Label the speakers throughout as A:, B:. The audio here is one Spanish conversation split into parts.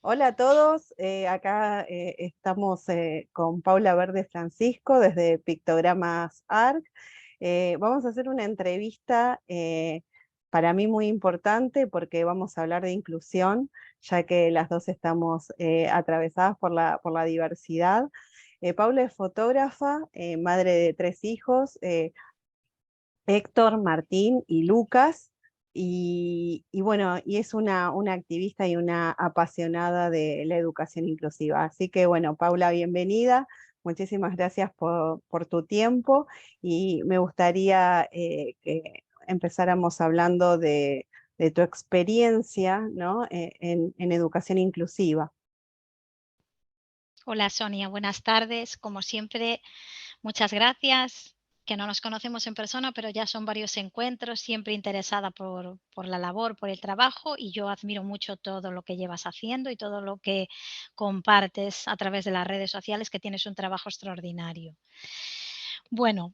A: Hola a todos, acá estamos con Paula Verde Francisco desde Pictogramas ARC. Vamos a hacer una entrevista para mí muy importante porque vamos a hablar de inclusión, ya que las dos estamos atravesadas por la diversidad. Paula es fotógrafa, madre de 3 hijos, Héctor, Martín y Lucas. Y bueno, y es una activista y una apasionada de la educación inclusiva. Así que bueno, Paula, bienvenida. Muchísimas gracias por tu tiempo y me gustaría que empezáramos hablando de tu experiencia, ¿no? En educación inclusiva.
B: Hola Sonia, buenas tardes. Como siempre, muchas gracias. Que no nos conocemos en persona, pero ya son varios encuentros, siempre interesada por la labor, por el trabajo, y yo admiro mucho todo lo que llevas haciendo y todo lo que compartes a través de las redes sociales, que tienes un trabajo extraordinario. Bueno,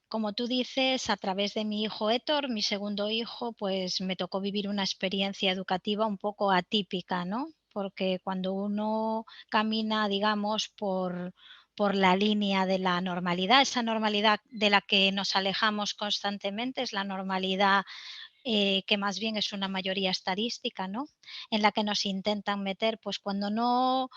B: como tú dices, a través de mi hijo Héctor, mi segundo hijo, pues me tocó vivir una experiencia educativa un poco atípica, ¿no? Porque cuando uno camina, digamos, por la línea de la normalidad, esa normalidad de la que nos alejamos constantemente, es la normalidad que más bien es una mayoría estadística, ¿no? En la que nos intentan meter, pues cuando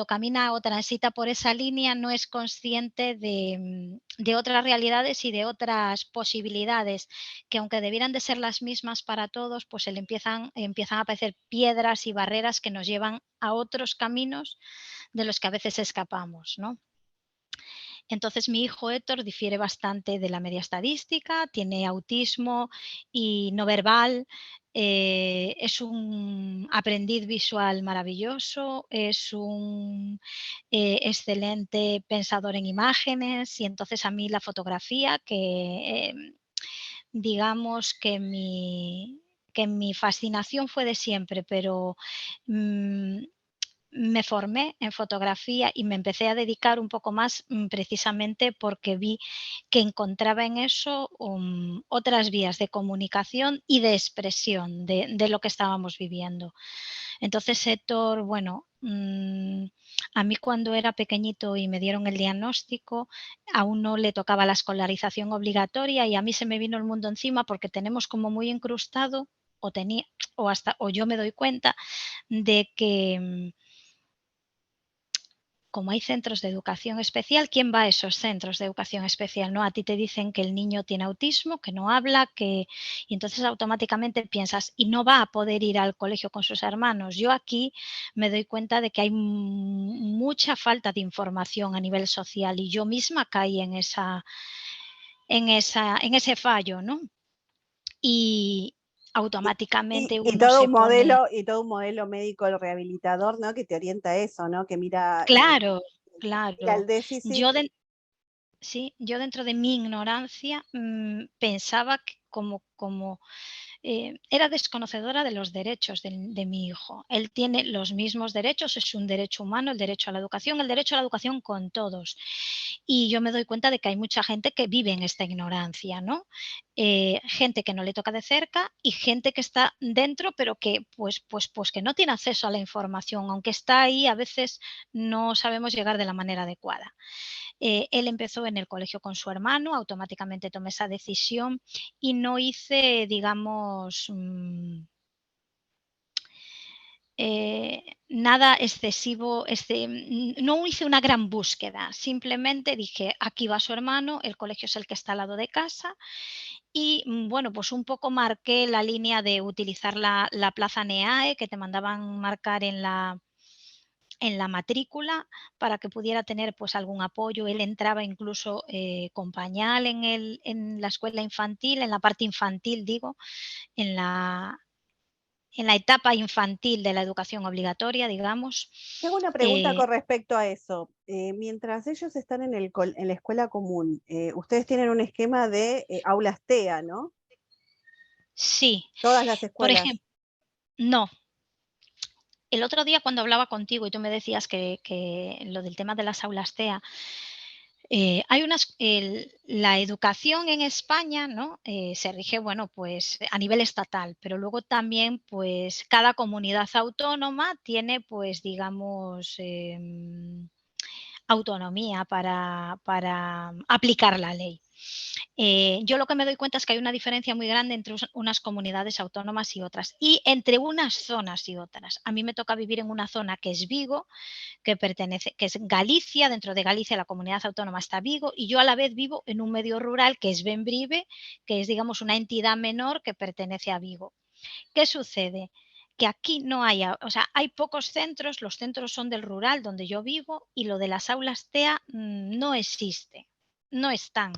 B: camina o transita por esa línea no es consciente de otras realidades y de otras posibilidades que, aunque debieran de ser las mismas para todos, pues empiezan a aparecer piedras y barreras que nos llevan a otros caminos de los que a veces escapamos, ¿no? Entonces, mi hijo Héctor difiere bastante de la media estadística, tiene autismo y no verbal, es un aprendiz visual maravilloso, es un excelente pensador en imágenes, y entonces a mí la fotografía, digamos que mi fascinación fue de siempre, pero mm, me formé en fotografía y me empecé a dedicar un poco más, precisamente porque vi que encontraba en eso otras vías de comunicación y de expresión de lo que estábamos viviendo. Entonces, Héctor, bueno, a mí cuando era pequeñito y me dieron el diagnóstico, aún no le tocaba la escolarización obligatoria, y a mí se me vino el mundo encima porque tenemos como muy incrustado, o yo me doy cuenta de que, como hay centros de educación especial, ¿quién va a esos centros de educación especial? ¿No? A ti te dicen que el niño tiene autismo, que no habla, y entonces automáticamente piensas, y no va a poder ir al colegio con sus hermanos. Yo aquí me doy cuenta de que hay mucha falta de información a nivel social, y yo misma caí en ese fallo, ¿no? Y
A: Y,
B: automáticamente uno se
A: y todo un modelo médico rehabilitador, ¿no? Que te orienta a eso, ¿no? Que mira,
B: claro,
A: mira el
B: claro.
A: déficit.
B: Yo Sí, yo dentro de mi ignorancia, pensaba que era desconocedora de los derechos de mi hijo. Él tiene los mismos derechos, es un derecho humano, el derecho a la educación, el derecho a la educación con todos. Y yo me doy cuenta de que hay mucha gente que vive en esta ignorancia, ¿no? Gente que no le toca de cerca y gente que está dentro, pero que pues que no tiene acceso a la información, aunque está ahí, a veces no sabemos llegar de la manera adecuada. Él empezó en el colegio con su hermano, automáticamente tomé esa decisión y no hice, digamos, nada excesivo, no hice una gran búsqueda, simplemente dije, aquí va su hermano, el colegio es el que está al lado de casa, y bueno, pues un poco marqué la línea de utilizar la plaza NEAE que te mandaban marcar en la matrícula, para que pudiera tener pues algún apoyo. Él entraba incluso con pañal en la escuela infantil, en la parte infantil digo, en la, en la etapa infantil de la educación obligatoria, digamos.
A: Tengo una pregunta
B: Eh,
A: con respecto a eso. Mientras ellos están en la escuela común, ustedes tienen un esquema de aulas TEA, ¿no?
B: sí,
A: Todas las
B: por
A: escuelas.
B: ejemplo, no. El otro día cuando hablaba contigo y tú me decías que lo del tema de las aulas TEA, La educación en España, ¿no? Se rige, bueno, pues a nivel estatal, pero luego también, pues cada comunidad autónoma tiene, pues digamos, autonomía para aplicar la ley. Yo lo que me doy cuenta es que hay una diferencia muy grande entre unas comunidades autónomas y otras, y entre unas zonas y otras. A mí me toca vivir en una zona que es Vigo, que es Galicia. Dentro de Galicia la comunidad autónoma está Vigo, y yo a la vez vivo en un medio rural que es Bembrive, que es, digamos, una entidad menor que pertenece a Vigo. ¿Qué sucede? Que aquí no hay, o sea, hay pocos centros, los centros son del rural donde yo vivo, y lo de las aulas TEA no existe, no están.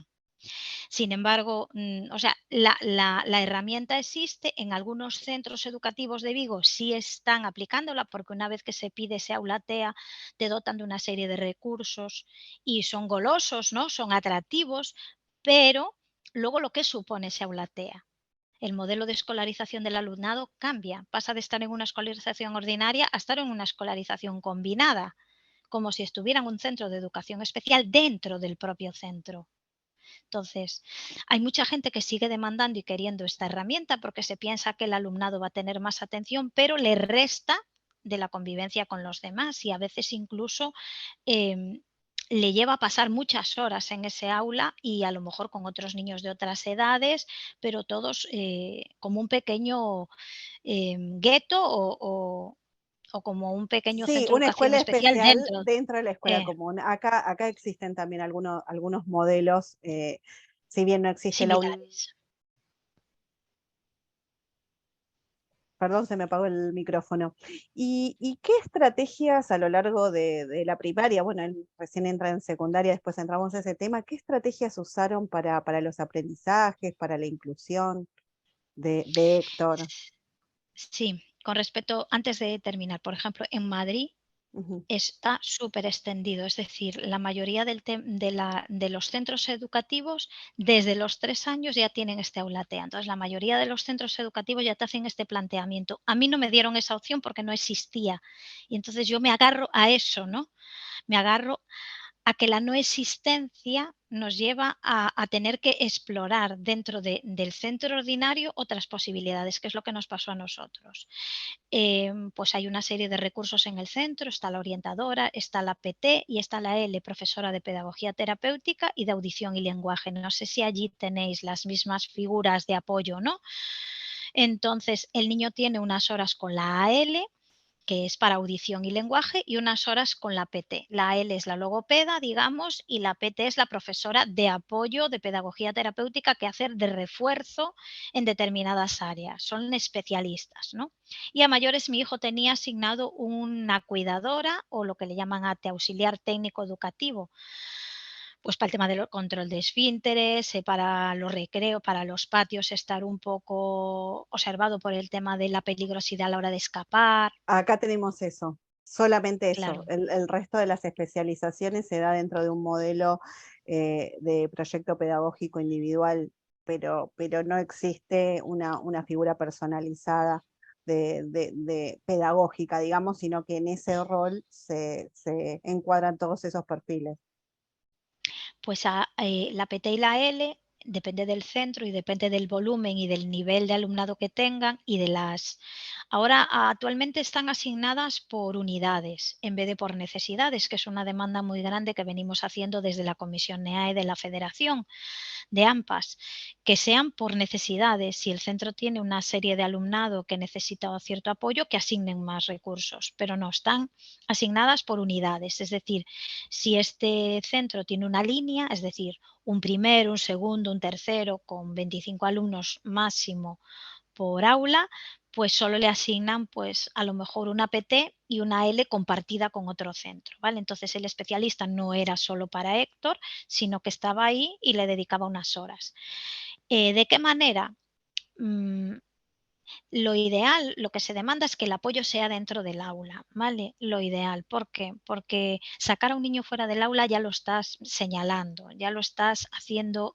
B: Sin embargo, o sea, la herramienta existe. En algunos centros educativos de Vigo sí están aplicándola, porque una vez que se pide ese aula TEA, te dotan de una serie de recursos y son golosos, ¿no? Son atractivos, pero luego lo que supone ese aula TEA. El modelo de escolarización del alumnado cambia, pasa de estar en una escolarización ordinaria a estar en una escolarización combinada, como si estuviera en un centro de educación especial dentro del propio centro. Entonces, hay mucha gente que sigue demandando y queriendo esta herramienta porque se piensa que el alumnado va a tener más atención, pero le resta de la convivencia con los demás, y a veces incluso le lleva a pasar muchas horas en ese aula, y a lo mejor con otros niños de otras edades, pero todos como un pequeño gueto, o como un pequeño
A: Sí,
B: centro de
A: una
B: educación
A: escuela
B: especial
A: especial
B: dentro.
A: dentro de la escuela
B: eh,
A: común. Acá existen también algunos modelos, si bien no existe la
B: Similares.
A: perdón, se me apagó el micrófono. ¿Y qué estrategias a lo largo de la primaria? Bueno, él recién entra en secundaria, después entramos a ese tema. ¿Qué estrategias usaron para los aprendizajes, para la inclusión de Héctor?
B: Sí, con respecto, antes de terminar, por ejemplo, en Madrid
A: Ujú.
B: está súper extendido, es decir, la mayoría de los centros educativos desde los 3 años ya tienen este aula TEA. Entonces, la mayoría de los centros educativos ya te hacen este planteamiento. A mí no me dieron esa opción porque no existía, y entonces yo me agarro a eso, ¿no? Me agarro a que la no existencia nos lleva a tener que explorar dentro del centro ordinario otras posibilidades, que es lo que nos pasó a nosotros. Pues hay una serie de recursos en el centro: está la orientadora, está la PT y está la L, profesora de pedagogía terapéutica y de audición y lenguaje. No sé si allí tenéis las mismas figuras de apoyo, ¿no? Entonces, el niño tiene unas horas con la AL, que es para audición y lenguaje, y unas horas con la PT. La L es la logopeda, digamos, y la PT es la profesora de apoyo de pedagogía terapéutica, que hace de refuerzo en determinadas áreas. Son especialistas, ¿no? Y a mayores, mi hijo tenía asignado una cuidadora, o lo que le llaman ATE, auxiliar técnico educativo, pues para el tema del control de esfínteres, para los recreos, para los patios, estar un poco observado por el tema de la peligrosidad a la hora de escapar.
A: Acá tenemos eso, solamente eso.
B: Claro.
A: El resto de las especializaciones se da dentro de un modelo de proyecto pedagógico individual, pero no existe una figura personalizada de pedagógica, digamos, sino que en ese rol se encuadran todos esos perfiles.
B: Pues la PT y la L depende del centro y depende del volumen y del nivel de alumnado que tengan, y de las... Ahora, actualmente están asignadas por unidades en vez de por necesidades, que es una demanda muy grande que venimos haciendo desde la Comisión NEAE de la Federación de AMPAs, que sean por necesidades. Si el centro tiene una serie de alumnado que necesita cierto apoyo, que asignen más recursos, pero no, están asignadas por unidades. Es decir, si este centro tiene una línea, es decir, un primero, un segundo, un tercero, con 25 alumnos máximo por aula, pues solo le asignan, pues a lo mejor una PT y una L compartida con otro centro, ¿vale? Entonces el especialista no era solo para Héctor, sino que estaba ahí y le dedicaba unas horas. ¿De qué manera? Mm, lo ideal, lo que se demanda es que el apoyo sea dentro del aula, ¿vale? Lo ideal. ¿Por qué? Porque sacar a un niño fuera del aula ya lo estás señalando, ya lo estás haciendo,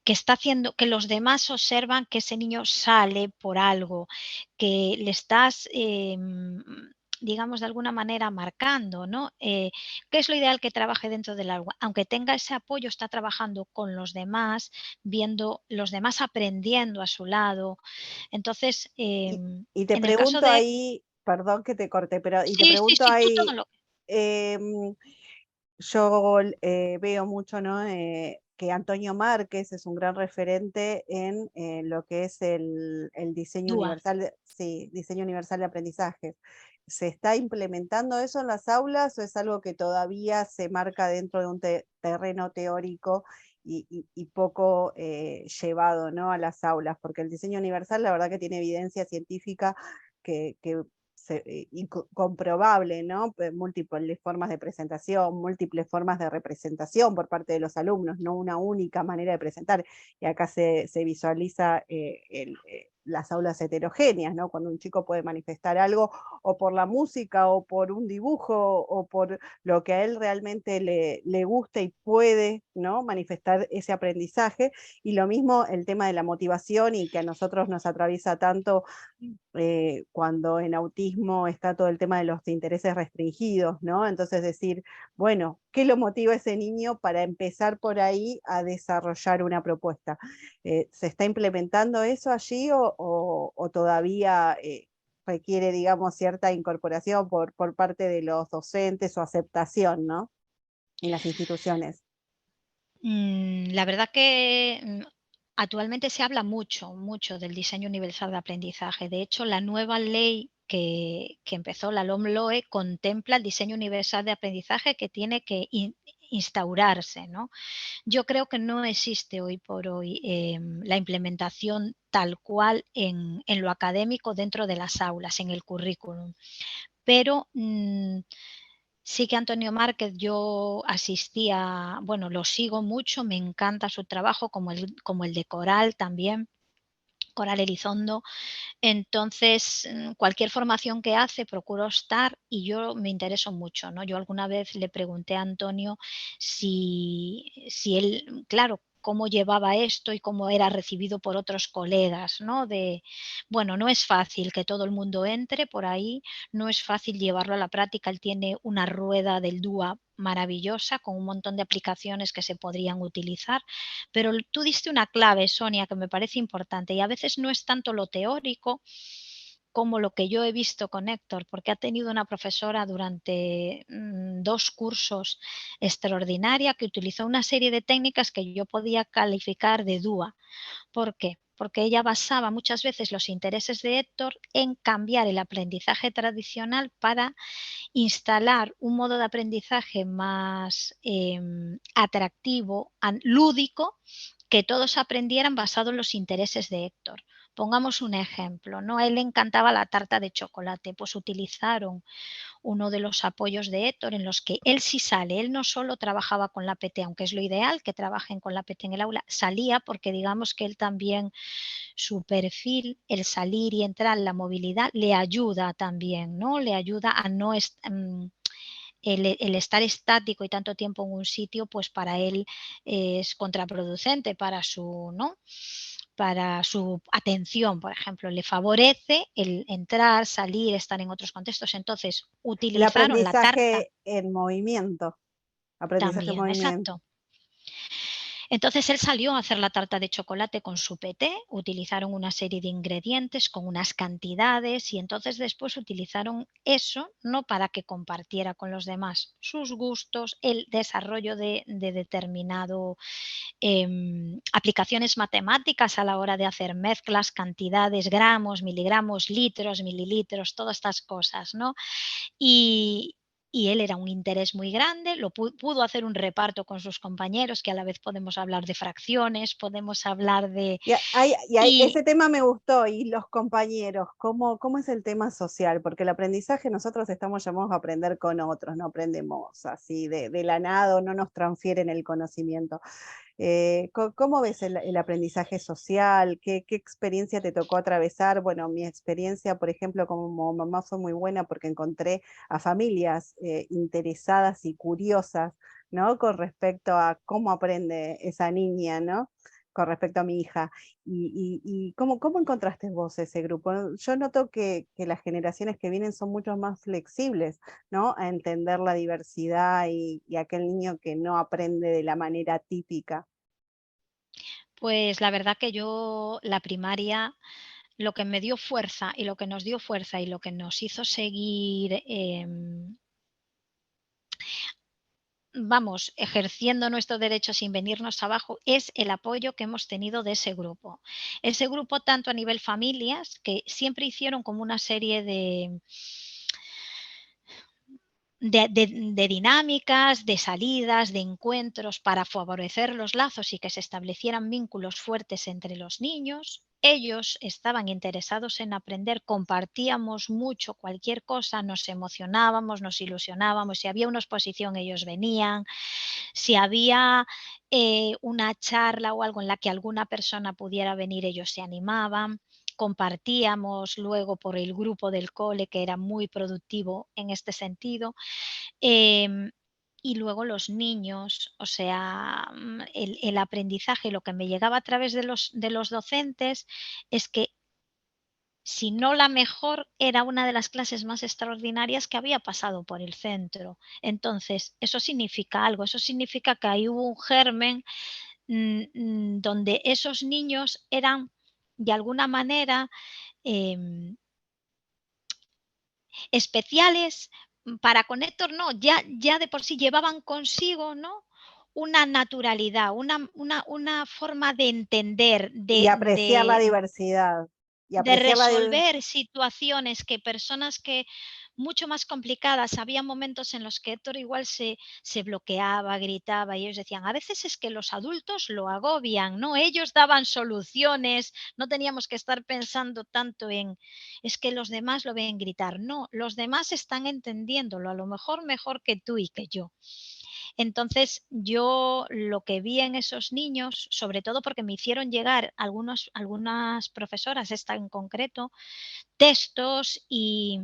B: que está haciendo que los demás observan que ese niño sale por algo, que le estás digamos, de alguna manera marcando, ¿no? ¿Qué es lo ideal que trabaje dentro del aula? Aunque tenga ese apoyo, está trabajando con los demás, viendo los demás aprendiendo a su lado. Entonces,
A: Y te
B: en el caso
A: pregunto
B: de
A: ahí, perdón que te corte, pero y te
B: sí, sí,
A: pregunto
B: sí, tú todo
A: ahí,
B: lo
A: em, yo veo mucho, ¿no? Que Antonio Márquez es un gran referente en lo que es el diseño
B: DUA.
A: universal, sí, diseño universal de aprendizaje. ¿Se está implementando eso en las aulas o es algo que todavía se marca dentro de un terreno teórico y poco llevado, ¿no? A las aulas? Porque el diseño universal, la verdad que tiene evidencia científica que comprobable, ¿no? Múltiples formas de presentación, múltiples formas de representación por parte de los alumnos, no una única manera de presentar. Y acá se visualiza las aulas heterogéneas, ¿no? Cuando un chico puede manifestar algo o por la música o por un dibujo o por lo que a él realmente le gusta y puede, ¿no? Manifestar ese aprendizaje. Y lo mismo el tema de la motivación y que a nosotros nos atraviesa tanto cuando en autismo está todo el tema de los intereses restringidos, ¿no? Entonces decir, bueno, ¿qué lo motiva a ese niño para empezar por ahí a desarrollar una propuesta? ¿Se está implementando eso allí o todavía requiere, digamos, cierta incorporación por parte de los docentes o aceptación, ¿no? En las instituciones.
B: La verdad que actualmente se habla mucho, mucho del diseño universal de aprendizaje. De hecho, la nueva ley que empezó, la LOMLOE, contempla el diseño universal de aprendizaje que tiene que instaurarse, ¿no? Yo creo que no existe hoy por hoy la implementación tal cual en lo académico dentro de las aulas, en el currículum. Pero sí que Antonio Márquez yo asistía, bueno, lo sigo mucho, me encanta su trabajo, como el de Coral también, Coral Elizondo. Entonces, cualquier formación que hace procuro estar y yo me intereso mucho, ¿no? Yo alguna vez le pregunté a Antonio si él, claro, cómo llevaba esto y cómo era recibido por otros colegas, ¿no? Bueno, no es fácil que todo el mundo entre por ahí, no es fácil llevarlo a la práctica. Él tiene una rueda del DUA maravillosa con un montón de aplicaciones que se podrían utilizar, pero tú diste una clave, Sonia, que me parece importante y a veces no es tanto lo teórico como lo que yo he visto con Héctor, porque ha tenido una profesora durante 2 cursos extraordinaria que utilizó una serie de técnicas que yo podía calificar de DUA. ¿Por qué? Porque ella basaba muchas veces los intereses de Héctor en cambiar el aprendizaje tradicional para instalar un modo de aprendizaje más atractivo, lúdico, que todos aprendieran basado en los intereses de Héctor. Pongamos un ejemplo, ¿no? A él le encantaba la tarta de chocolate, pues utilizaron uno de los apoyos de Héctor en los que él sí sale, él no solo trabajaba con la PT, aunque es lo ideal que trabajen con la PT en el aula, salía porque digamos que él también, su perfil, el salir y entrar, la movilidad, le ayuda también, ¿no? Le ayuda a no el estar estático y tanto tiempo en un sitio, pues para él es contraproducente para su, ¿no? Para su atención, por ejemplo, le favorece el entrar, salir, estar en otros contextos. Entonces,
A: El
B: utilizaron la tarta
A: aprendizaje en movimiento, aprendizaje en
B: también,
A: movimiento.
B: exacto. Entonces él salió a hacer la tarta de chocolate con su peté, utilizaron una serie de ingredientes con unas cantidades y entonces después utilizaron eso, no para que compartiera con los demás sus gustos, el desarrollo de determinado aplicaciones matemáticas a la hora de hacer mezclas, cantidades, gramos, miligramos, litros, mililitros, todas estas cosas, ¿no? Y, y él era un interés muy grande, lo pudo hacer un reparto con sus compañeros, que a la vez podemos hablar de fracciones, podemos hablar de...
A: Ese
B: Y
A: tema me gustó, y los compañeros, ¿cómo es el tema social? Porque el aprendizaje nosotros estamos llamados a aprender con otros, no aprendemos así de la nada o no nos transfieren el conocimiento. ¿Cómo ves el aprendizaje social? ¿Qué experiencia te tocó atravesar? Bueno, mi experiencia, por ejemplo, como mamá fue muy buena porque encontré a familias interesadas y curiosas, ¿no? Con respecto a cómo aprende esa niña, ¿no? con respecto a mi hija. Y cómo encontraste vos ese grupo? Yo noto que las generaciones que vienen son mucho más flexibles, ¿no? A entender la diversidad y aquel niño que no aprende de la manera típica.
B: Pues la verdad que yo la primaria, lo que me dio fuerza y lo que nos dio fuerza y lo que nos hizo seguir, vamos, ejerciendo nuestro derecho sin venirnos abajo, es el apoyo que hemos tenido de ese grupo. Ese grupo, tanto a nivel familias, que siempre hicieron como una serie de dinámicas, de salidas, de encuentros para favorecer los lazos y que se establecieran vínculos fuertes entre los niños. Ellos estaban interesados en aprender, compartíamos mucho cualquier cosa, nos emocionábamos, nos ilusionábamos. Si había una exposición, ellos venían. Si había una charla o algo en la que alguna persona pudiera venir, ellos se animaban. Compartíamos luego por el grupo del cole, que era muy productivo en este sentido. Em, y luego los niños, o sea, el aprendizaje, lo que me llegaba a través de los docentes es que, si no la mejor, era una de las clases más extraordinarias que había pasado por el centro. Entonces, eso significa algo, eso significa que ahí hubo un germen, donde esos niños eran, de alguna manera, em, especiales, para con Héctor no, ya de por sí llevaban consigo, ¿no?, una naturalidad, una forma de entender,
A: Y apreciar la diversidad, y
B: de
A: apreciar la diver
B: resolver situaciones que personas que mucho más complicadas, había momentos en los que Héctor igual se bloqueaba, gritaba, y ellos decían: "A veces es que los adultos lo agobian", ¿no? Ellos daban soluciones, no teníamos que estar pensando tanto en: "Es que los demás lo ven gritar". No, los demás están entendiéndolo, a lo mejor mejor que tú y que yo. Entonces, yo lo que vi en esos niños, sobre todo porque me hicieron llegar algunas profesoras, esta en concreto, textos y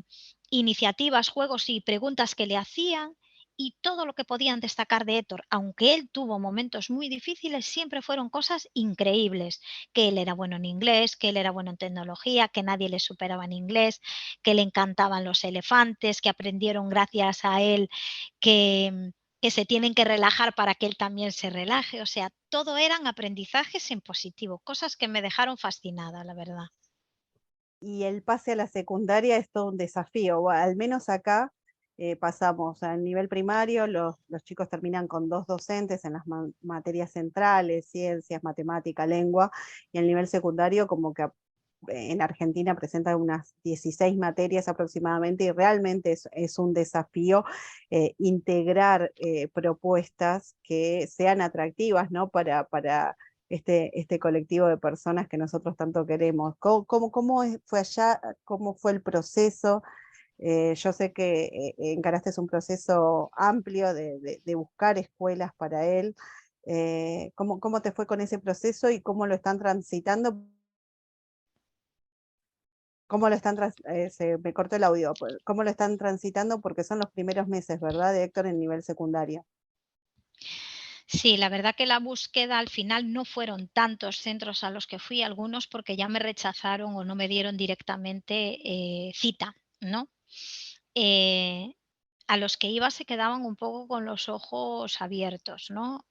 B: iniciativas, juegos y preguntas que le hacían, y todo lo que podían destacar de Héctor, aunque él tuvo momentos muy difíciles, siempre fueron cosas increíbles, que él era bueno en inglés, que él era bueno en tecnología, que nadie le superaba en inglés, que le encantaban los elefantes, que aprendieron gracias a él que, que se tienen que relajar para que él también se relaje. O sea, todo eran aprendizajes en positivo, cosas que me dejaron fascinada, la verdad.
A: y el pase a la secundaria es todo un desafío, o al menos acá, pasamos al nivel primario, los chicos terminan con 2 docentes en las materias centrales, ciencias, matemática, lengua, y el nivel secundario como que en Argentina presenta unas 16 materias aproximadamente, y realmente es un desafío, integrar, propuestas que sean atractivas, ¿no? Para este colectivo de personas que nosotros tanto queremos. Fue allá? ¿Cómo fue el proceso? Yo sé que encaraste un proceso amplio de buscar escuelas para él. ¿Cómo te fue con ese proceso y cómo lo están transitando? ¿Cómo lo están se me cortó el audio, cómo lo están transitando? Porque son los primeros meses, ¿verdad?, de Héctor en nivel secundario.
B: Sí, la verdad que la búsqueda al final no fueron tantos centros a los que fui, algunos porque ya me rechazaron o no me dieron directamente cita, ¿no? Eh, a los que iba se quedaban un poco con los ojos abiertos, ¿no?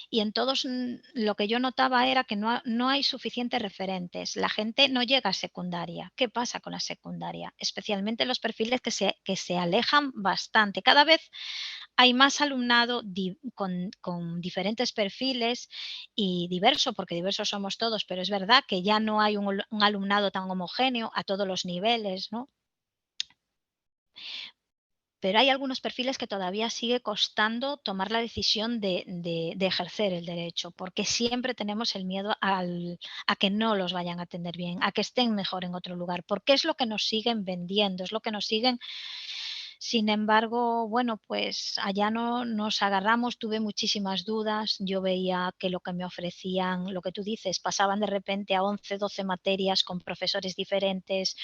B: Y en todos, lo que yo notaba era que no hay suficientes referentes. La gente no llega a secundaria. ¿Qué pasa con la secundaria? Especialmente los perfiles que se alejan bastante. Cada vez hay más alumnado con diferentes perfiles y diverso, porque diversos somos todos, pero es verdad que ya no hay un alumnado tan homogéneo a todos los niveles, ¿no? Pero hay algunos perfiles que todavía sigue costando tomar la decisión de ejercer el derecho, porque siempre tenemos el miedo a que no los vayan a atender bien, a que estén mejor en otro lugar, porque es lo que nos siguen vendiendo, es lo que nos siguen. Sin embargo, bueno, pues allá no nos agarramos, tuve muchísimas dudas, yo veía que lo que me ofrecían, lo que tú dices, pasaban de repente a 11, 12 materias con profesores diferentes,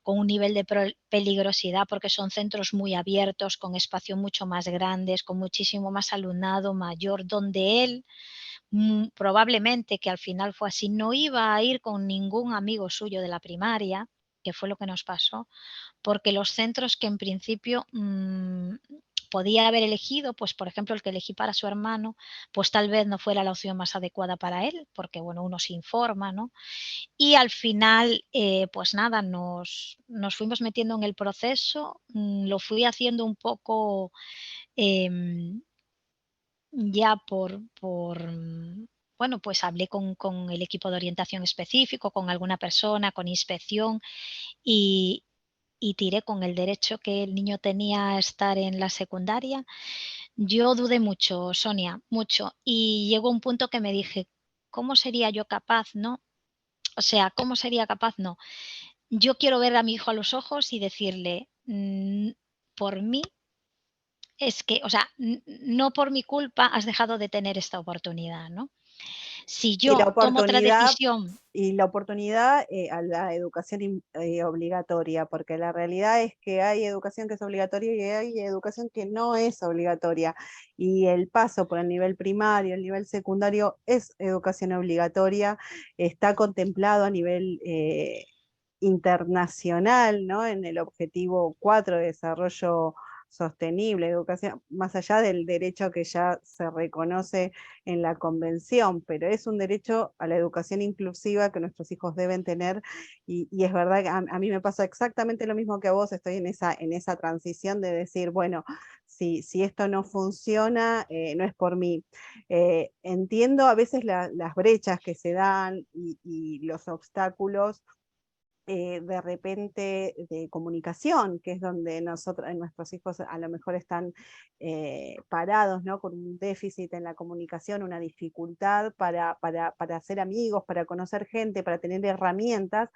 B: con un nivel de peligrosidad, porque son centros muy abiertos, con espacio mucho más grandes, con muchísimo más alumnado mayor, donde él probablemente, que al final fue así, no iba a ir con ningún amigo suyo de la primaria, que fue lo que nos pasó, porque los centros que en principio podía haber elegido, pues por ejemplo el que elegí para su hermano, pues tal vez no fuera la opción más adecuada para él, porque bueno, uno se informa, ¿no? Y al final, pues nada, nos fuimos metiendo en el proceso, lo fui haciendo un poco, em, ya bueno, pues hablé con el equipo de orientación específico, con alguna persona, con inspección, y tiré con el derecho que el niño tenía a estar en la secundaria. Yo dudé mucho, Sonia, mucho, y llegó un punto que me dije: "¿Cómo sería yo capaz?", ¿no? O sea, ¿cómo sería capaz? No. Yo quiero ver a mi hijo a los ojos y decirle: por mí es que, o sea, no por mi culpa has dejado de tener esta oportunidad", ¿no? Si
A: Y la
B: yo tomo otra
A: oportunidad
B: decisión.
A: a la educación obligatoria, porque la realidad es que hay educación que es obligatoria y hay educación que no es obligatoria. Y el paso por el nivel primario, el nivel secundario es educación obligatoria, está contemplado a nivel internacional, ¿no? En el objetivo 4 de desarrollo sostenible, educación, más allá del derecho que ya se reconoce en la convención, pero es un derecho a la educación inclusiva que nuestros hijos deben tener y es verdad que a mí me pasa exactamente lo mismo que a vos, estoy en esa transición de decir, bueno, si esto no funciona, no es por mí. Entiendo a veces las brechas que se dan y los obstáculos de repente de comunicación, que es donde nuestros hijos a lo mejor están parados, ¿no? Con un déficit en la comunicación, una dificultad para hacer amigos, para conocer gente, para tener herramientas,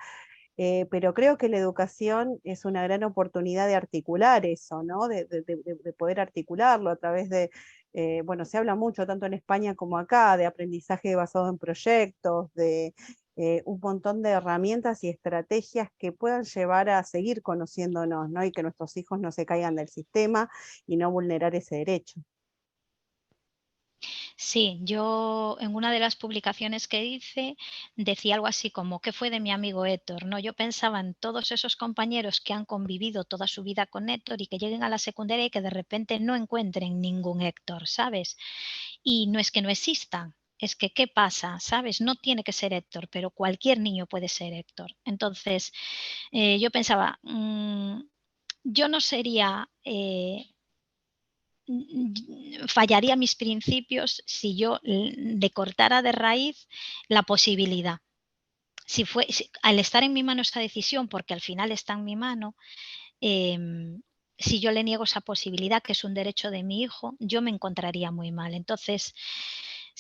A: pero creo que la educación es una gran oportunidad de articular eso, ¿no? De poder articularlo a través de, bueno, se habla mucho, tanto en España como acá, de aprendizaje basado en proyectos, de un montón de herramientas y estrategias que puedan llevar a seguir conociéndonos, ¿no? Y que nuestros hijos no se caigan del sistema y no vulnerar ese derecho.
B: Sí, yo en una de las publicaciones que hice decía algo así como: "¿Qué fue de mi amigo Héctor?", ¿no? Yo pensaba en todos esos compañeros que han convivido toda su vida con Héctor y que lleguen a la secundaria y que de repente no encuentren ningún Héctor, ¿sabes? Y no es que no existan, es que, ¿qué pasa? ¿Sabes? No tiene que ser Héctor, pero cualquier niño puede ser Héctor. Entonces, yo pensaba, yo no sería, fallaría mis principios si yo le cortara de raíz la posibilidad. Al estar en mi mano esa decisión, porque al final está en mi mano, si yo le niego esa posibilidad, que es un derecho de mi hijo, yo me encontraría muy mal. Entonces,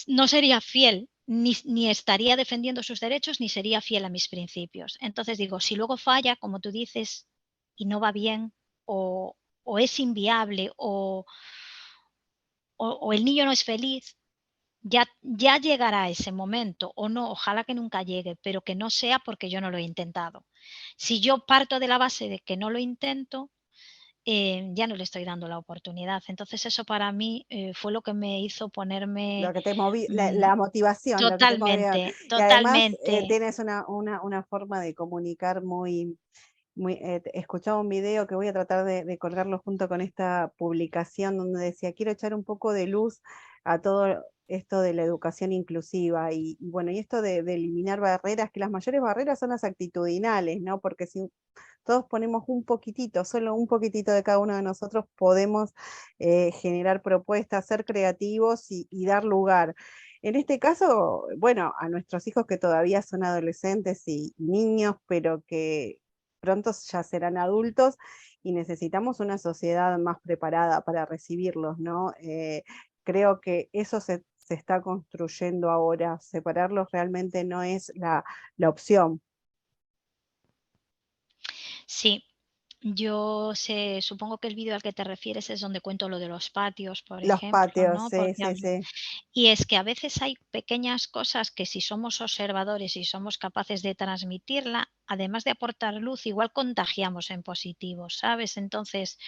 B: no sería fiel, ni estaría defendiendo sus derechos, ni sería fiel a mis principios. Entonces digo, si luego falla, como tú dices, y no va bien, o, o es inviable, o el niño no es feliz, ya llegará ese momento, o no, ojalá que nunca llegue, pero que no sea porque yo no lo he intentado. Si yo parto de la base de que no lo intento, ya no le estoy dando la oportunidad. Entonces eso para mí, fue lo que me hizo ponerme,
A: Lo que te moví,
B: mm,
A: la motivación, lo que te movía.
B: totalmente,
A: Y además
B: totalmente.
A: tienes una forma de comunicar escuchaba un video que voy a tratar de colgarlo junto con esta publicación donde decía, quiero echar un poco de luz a todo esto de la educación inclusiva y bueno, y esto de eliminar barreras, que las mayores barreras son las actitudinales, ¿no? Porque si todos ponemos un poquitito, solo un poquitito de cada uno de nosotros, podemos generar propuestas, ser creativos y dar lugar. En este caso, bueno, a nuestros hijos que todavía son adolescentes y niños, pero que pronto ya serán adultos y necesitamos una sociedad más preparada para recibirlos, ¿no? Creo que eso se está construyendo ahora. Separarlos realmente no es la opción.
B: Sí, Yo sé, supongo que el vídeo al que te refieres es donde cuento lo de los patios, por
A: Los
B: ejemplo,
A: patios,
B: ¿no?
A: sí,
B: Porque
A: sí,
B: hablo
A: sí.
B: y es que a veces hay pequeñas cosas que si somos observadores y somos capaces de transmitirla, además de aportar luz, igual contagiamos en positivo, ¿sabes? Entonces,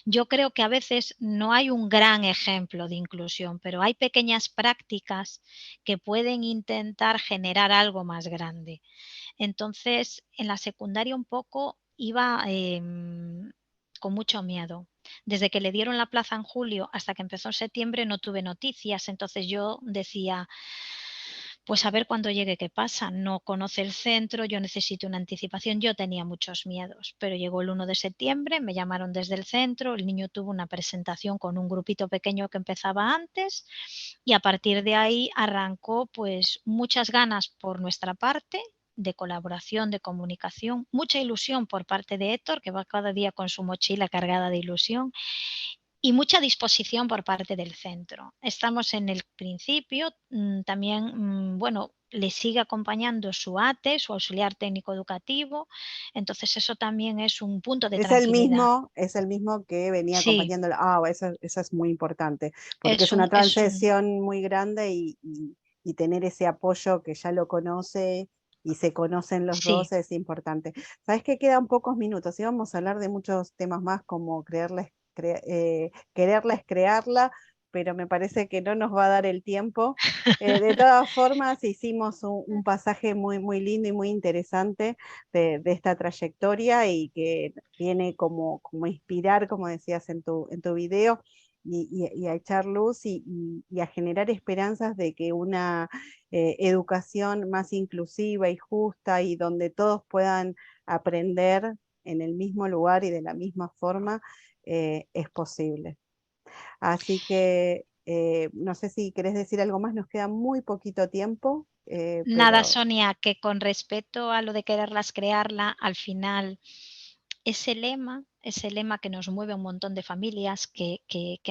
B: yo creo que a veces no hay un gran ejemplo de inclusión, pero hay pequeñas prácticas que pueden intentar generar algo más grande. Entonces, en la secundaria un poco iba, con mucho miedo. Desde que le dieron la plaza en julio hasta que empezó en septiembre no tuve noticias, entonces yo decía: "Pues a ver cuando llegue qué pasa, no conoce el centro, yo necesito una anticipación". Yo tenía muchos miedos, pero llegó el 1 de septiembre, me llamaron desde el centro, el niño tuvo una presentación con un grupito pequeño que empezaba antes y a partir de ahí arrancó, pues, muchas ganas por nuestra parte de colaboración, de comunicación, mucha ilusión por parte de Héctor, que va cada día con su mochila cargada de ilusión, y mucha disposición por parte del centro. Estamos en el principio, también, bueno, le sigue acompañando su ATE, su auxiliar técnico educativo, entonces eso también es un punto de tranquilidad.
A: Es el mismo que venía
B: Sí,
A: acompañándola. Eso es muy importante, porque es
B: es
A: una
B: un
A: transición muy grande y tener ese apoyo que ya lo conoce y se conocen los
B: sí.
A: 2 es importante. Sabes que quedan pocos minutos, y vamos a hablar de muchos temas más como quererla es crearla, pero me parece que no nos va a dar el tiempo. De todas formas, hicimos un pasaje muy, muy lindo y muy interesante de esta trayectoria y que viene como inspirar, como decías en tu video, y a echar luz y a generar esperanzas de que una educación más inclusiva y justa y donde todos puedan aprender en el mismo lugar y de la misma forma es posible. Así que no sé si querés decir algo más, nos queda muy poquito tiempo,
B: Nada,
A: pero
B: Sonia, que con respecto a lo de quererlas crearla, al final ese lema que nos mueve a un montón de familias, que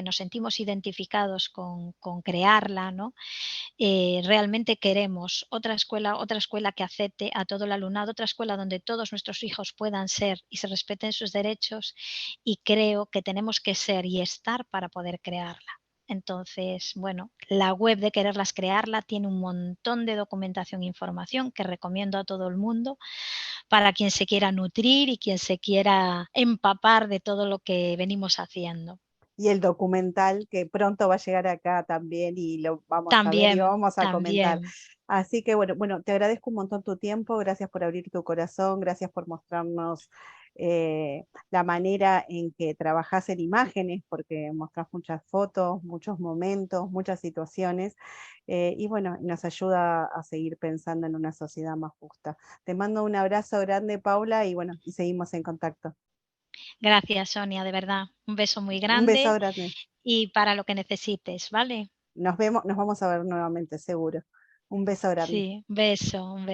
B: nos sentimos identificados con crearla, ¿no? Realmente queremos otra escuela que acepte a todo el alumnado, otra escuela donde todos nuestros hijos puedan ser y se respeten sus derechos, y creo que tenemos que ser y estar para poder crearla. Entonces, bueno, la web de Quererlas Crearla tiene un montón de documentación e información que recomiendo a todo el mundo para quien se quiera nutrir y quien se quiera empapar de todo lo que venimos haciendo.
A: y el documental que pronto va a llegar acá también y lo vamos a ver y
B: También,
A: vamos a comentar.
B: también.
A: Así que bueno, te agradezco un montón tu tiempo, gracias por abrir tu corazón, gracias por mostrarnos la manera en que trabajas en imágenes, porque mostrás muchas fotos, muchos momentos, muchas situaciones, y bueno, nos ayuda a seguir pensando en una sociedad más justa. Te mando un abrazo grande, Paula, y bueno, y seguimos en contacto.
B: Gracias, Sonia, de verdad. Un beso muy
A: Un beso
B: grande
A: grande.
B: y para lo que necesites, ¿vale?
A: Nos vamos a ver nuevamente, seguro. Un beso grande.
B: Sí, un beso, un beso.